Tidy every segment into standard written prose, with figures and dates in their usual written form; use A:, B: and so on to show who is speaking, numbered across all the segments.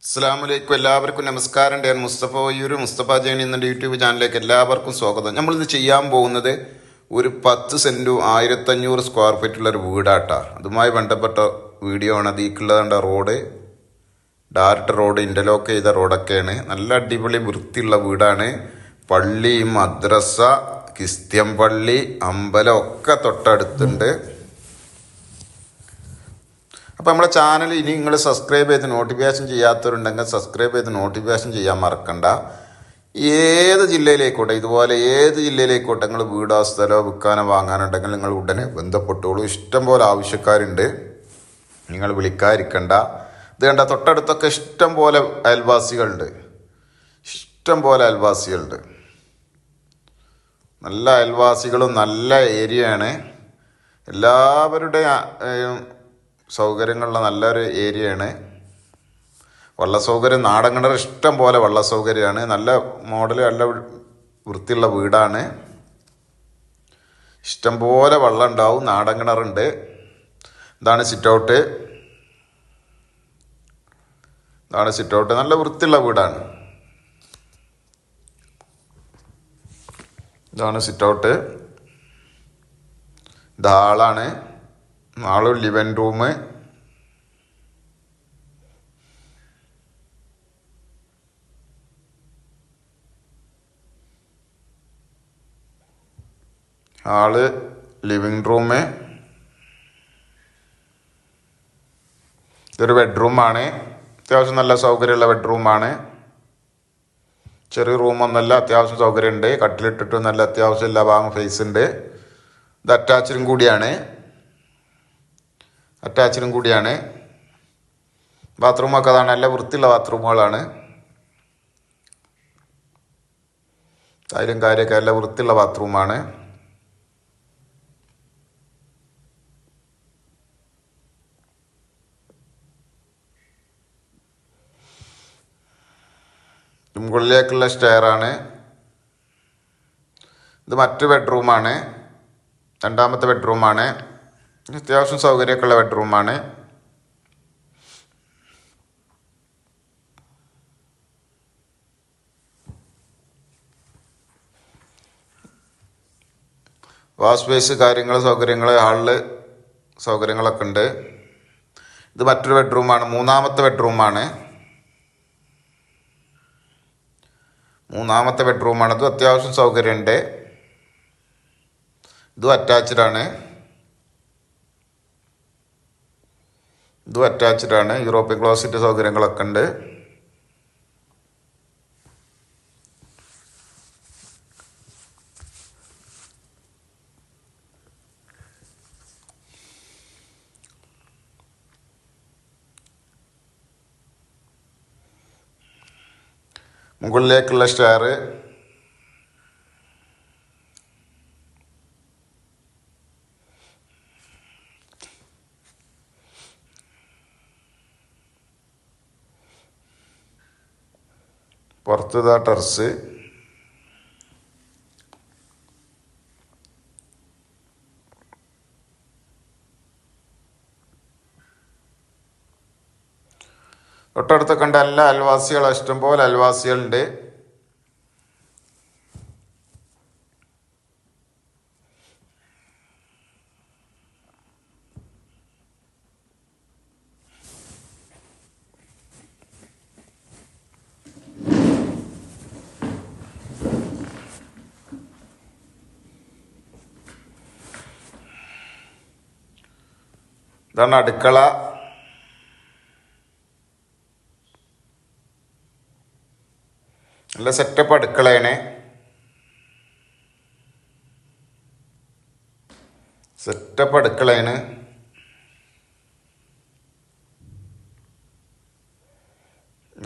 A: അസ്സലാമലൈക്കും. എല്ലാവർക്കും നമസ്കാരം. ഞാൻ മുസ്തഫ വയ്യൂർ, മുസ്തഫ ജൈൻ എന്ന യൂട്യൂബ് ചാനലിലേക്ക് എല്ലാവർക്കും സ്വാഗതം. നമ്മളിന്ന് ചെയ്യാൻ പോകുന്നത് ഒരു 10 സെൻറ്റും 1500 സ്ക്വയർ ഫീറ്റുള്ള ഒരു വീടാട്ടാ. അതുമായി ബന്ധപ്പെട്ട വീഡിയോ ആണ്. അതിക്കുള്ളതാണ്ട റോഡ്, ഡയറക്റ്റ് റോഡ്, ഇൻ്റർലോക്ക് ചെയ്ത റോഡൊക്കെയാണ്. നല്ല അടിപൊളി വൃത്തിയുള്ള വീടാണ്. പള്ളി, മദ്രസ, ക്രിസ്ത്യൻ പള്ളി, അമ്പലം ഒക്കെ തൊട്ടടുത്തുണ്ട്. അപ്പോൾ നമ്മുടെ ചാനൽ ഇനി നിങ്ങൾ സബ്സ്ക്രൈബ് ചെയ്ത് നോട്ടിഫിക്കേഷൻ ചെയ്യാത്തവരുണ്ടെങ്കിൽ സബ്സ്ക്രൈബ് ചെയ്ത് നോട്ടിഫിക്കേഷൻ ചെയ്യാൻ മറക്കണ്ട. ഏത് ജില്ലയിലേക്കോട്ടെ, ഇതുപോലെ ഏത് ജില്ലയിലേക്കോട്ടെ നിങ്ങൾ വീടോ സ്ഥലമോ വിൽക്കാനോ വാങ്ങാനുണ്ടെങ്കിൽ നിങ്ങൾ ഉടനെ ബന്ധപ്പെട്ടോളൂ. ഇഷ്ടംപോലെ ആവശ്യക്കാരുണ്ട്, നിങ്ങൾ വിളിക്കാതിരിക്കണ്ട. ഇത് കണ്ട തൊട്ടടുത്തൊക്കെ ഇഷ്ടം പോലെ അയൽവാസികളുണ്ട്. നല്ല അയൽവാസികളും നല്ല ഏരിയയാണ്. എല്ലാവരുടെയും സൗകര്യങ്ങളുള്ള നല്ലൊരു ഏരിയയാണ്. വെള്ള സൗകര്യം, നാടൻ കിണർ ഇഷ്ടം പോലെ വെള്ള സൗകര്യമാണ്. നല്ല മോഡൽ, നല്ല വൃത്തിയുള്ള വീടാണ്. ഇഷ്ടം പോലെ വെള്ളം ഉണ്ടാവും. നാടൻ കിണറുണ്ട്. ഇതാണ് സിറ്റ് ഔട്ട്. നല്ല വൃത്തിയുള്ള വീടാണ്. ഇതാണ് സിറ്റ് ഔട്ട്. ഇത് ഹാളാണ്. Living room, living room. ഇതൊരു ബെഡ്റൂമാണ്. അത്യാവശ്യം നല്ല സൗകര്യമുള്ള ബെഡ്റൂമാണ്. ചെറിയ റൂമൊന്നുമല്ല, അത്യാവശ്യം സൗകര്യമുണ്ട്. കട്ടിലിട്ടിട്ട് നല്ല അത്യാവശ്യം എല്ലാ ഭാഗം ഫേസ് ഉണ്ട്. ഇത് അറ്റാച്ച്ഡും കൂടിയാണ്. ബാത്റൂമൊക്കെ അതാണ്, നല്ല വൃത്തിയുള്ള ബാത്റൂമുകളാണ്. ടൈലും കാര്യമൊക്കെ നല്ല വൃത്തിയുള്ള ബാത്റൂമാണ്. മുകളിലേക്കുള്ള സ്റ്റെയറാണ്. ഇത് മറ്റൊരു ബെഡ്റൂമാണ്, രണ്ടാമത്തെ ബെഡ്റൂമാണ്. അത്യാവശ്യം സൗകര്യമൊക്കെ ഉള്ള ബെഡ്റൂമാണ്. വാഷ് സ്പേസ്, സൗകര്യങ്ങൾ ഹാളിൽ സൗകര്യങ്ങളൊക്കെ ഉണ്ട്. ഇത് മറ്റൊരു ബെഡ്റൂമാണ്, മൂന്നാമത്തെ ബെഡ്റൂമാണ്. ഇത് അത്യാവശ്യം സൗകര്യമുണ്ട്. ഇതും അറ്റാച്ച്ഡ് ആണ്. യൂറോപ്യൻ ക്ലോസറ്റ് സൗകര്യങ്ങളൊക്കെ ഉണ്ട്. മുകളിലേക്കുള്ള സ്റ്റെയർ, പുറത്തുതാ ടെറസ്. തൊട്ടടുത്ത് കണ്ട എല്ലാ അയൽവാസികളും, ഇഷ്ടംപോലെ അയൽവാസികളുണ്ട്. ഇതാണ് അടുക്കള. നല്ല സെറ്റപ്പ് അടുക്കളയാണ്.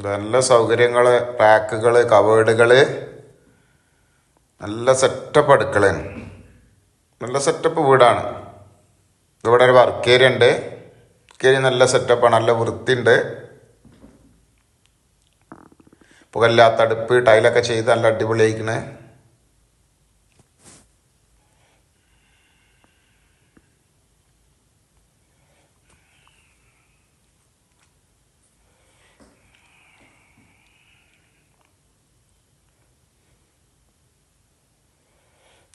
A: നല്ല സൗകര്യങ്ങള്, റാക്കുകള്, കവേർഡുകള്, നല്ല സെറ്റപ്പ് അടുക്കളയാണ്. നല്ല സെറ്റപ്പ് വീടാണ്. ഇവിടെ ഒരു വർക്ക് ഏരിയ ഉണ്ട്. നല്ല സെറ്റപ്പാണ്, നല്ല വൃത്തിയുണ്ട്. പുകയില്ലാത്ത അടുപ്പ്, ടൈലൊക്കെ ചെയ്ത് നല്ല അടിപൊളിയായിക്കണേ.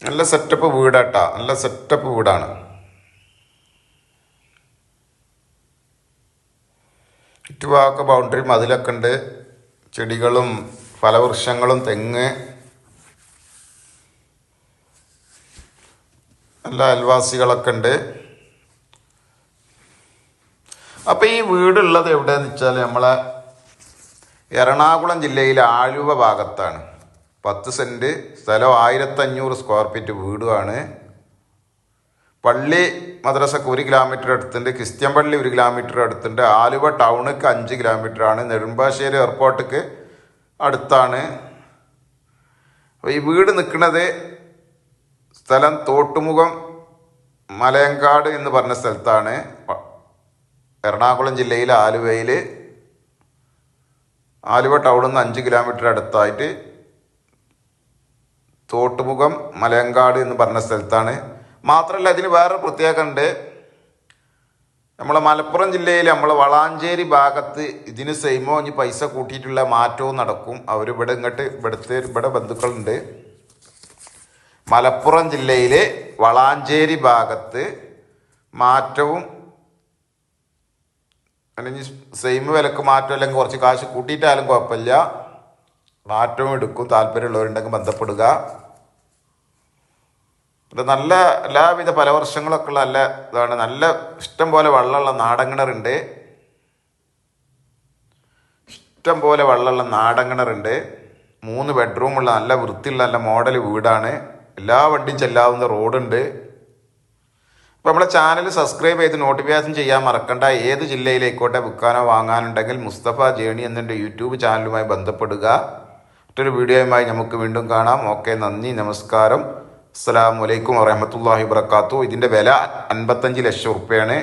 A: നല്ല സെറ്റപ്പ് വീടാട്ടാ, നല്ല സെറ്റപ്പ് വീടാണ്. ചുറ്റുഭാഗമൊക്കെ ബൗണ്ടറി മതിലൊക്കെ ഉണ്ട്, ചെടികളും ഫലവൃക്ഷങ്ങളും തെങ്ങ്, നല്ല അയൽവാസികളൊക്കെ ഉണ്ട്. അപ്പം ഈ വീടുള്ളത് എവിടെയെന്ന് വെച്ചാൽ നമ്മളെ എറണാകുളം ജില്ലയിലെ ആലുവ ഭാഗത്താണ്. 10 സെൻറ്റ് സ്ഥലം, 1500 സ്ക്വയർ ഫീറ്റ് വീടുമാണ്. പള്ളി മദ്രസക്ക് 1 കിലോമീറ്റർ അടുത്തുണ്ട്, ക്രിസ്ത്യൻ പള്ളി 1 കിലോമീറ്റർ അടുത്തുണ്ട്, ആലുവ ടൗണിക്ക് 5 കിലോമീറ്ററാണ്, നെടുമ്പാശ്ശേരി എയർപോർട്ടിക്ക് അടുത്താണ്. അപ്പോൾ ഈ വീട് നിൽക്കുന്നത് സ്ഥലം തോട്ടുമുഖം മലയങ്കാട് എന്ന് പറഞ്ഞ സ്ഥലത്താണ്. എറണാകുളം ജില്ലയിൽ ആലുവയിൽ ആലുവ ടൗണിൽ നിന്ന് 5 കിലോമീറ്റർ അടുത്തായിട്ട് തോട്ടുമുഖം മലയങ്കാട് എന്ന് പറഞ്ഞ സ്ഥലത്താണ്. മാത്രമല്ല ഇതിന് വേറൊരു പ്രത്യേകത ഉണ്ട്. നമ്മളെ മലപ്പുറം ജില്ലയിൽ നമ്മൾ വളാഞ്ചേരി ഭാഗത്ത് ഇതിന് സെയിമോ ഇനി പൈസ കൂട്ടിയിട്ടുള്ള മാറ്റവും നടക്കും. അവർ ഇവിടെ ബന്ധുക്കളുണ്ട്. മലപ്പുറം ജില്ലയിലെ വളാഞ്ചേരി ഭാഗത്ത് മാറ്റവും അല്ലെങ്കിൽ സെയിം വിലക്ക് മാറ്റം അല്ലെങ്കിൽ കുറച്ച് കാശ് കൂട്ടിയിട്ടാലും കുഴപ്പമില്ല, മാറ്റവും എടുക്കും. താല്പര്യമുള്ളവരുണ്ടെങ്കിൽ ബന്ധപ്പെടുക. നല്ല എല്ലാവിധ ഫലവർഷങ്ങളൊക്കെ ഉള്ള നല്ല ഇതാണ്. നല്ല ഇഷ്ടം പോലെ വെള്ളമുള്ള നാടൻകിണറുണ്ട്, ഇഷ്ടം പോലെ വെള്ളമുള്ള നാടൻകിണറുണ്ട്. 3 ബെഡ്റൂമുള്ള നല്ല വൃത്തിയുള്ള നല്ല മോഡൽ വീടാണ്. എല്ലാ വണ്ടിയും ചെല്ലാവുന്ന റോഡുണ്ട്. അപ്പോൾ നമ്മളെ ചാനൽ സബ്സ്ക്രൈബ് ചെയ്ത് നോട്ടിഫിക്കേഷൻ ചെയ്യാൻ മറക്കണ്ട. ഏത് ജില്ലയിലേക്കോട്ടെ വിൽക്കാനോ വാങ്ങാനുണ്ടെങ്കിൽ മുസ്തഫ ജേണി എന്നെ യൂട്യൂബ് ചാനലുമായി ബന്ധപ്പെടുക. മറ്റൊരു വീഡിയോയുമായി നമുക്ക് വീണ്ടും കാണാം. ഓക്കെ, നന്ദി, നമസ്കാരം. അസ്സലാമു അലൈക്കും വറഹ്മത്തുള്ളാഹി വബറകാതുഹു. ഇതിൻ്റെ വില 55 ലക്ഷം റുപ്യയാണ്.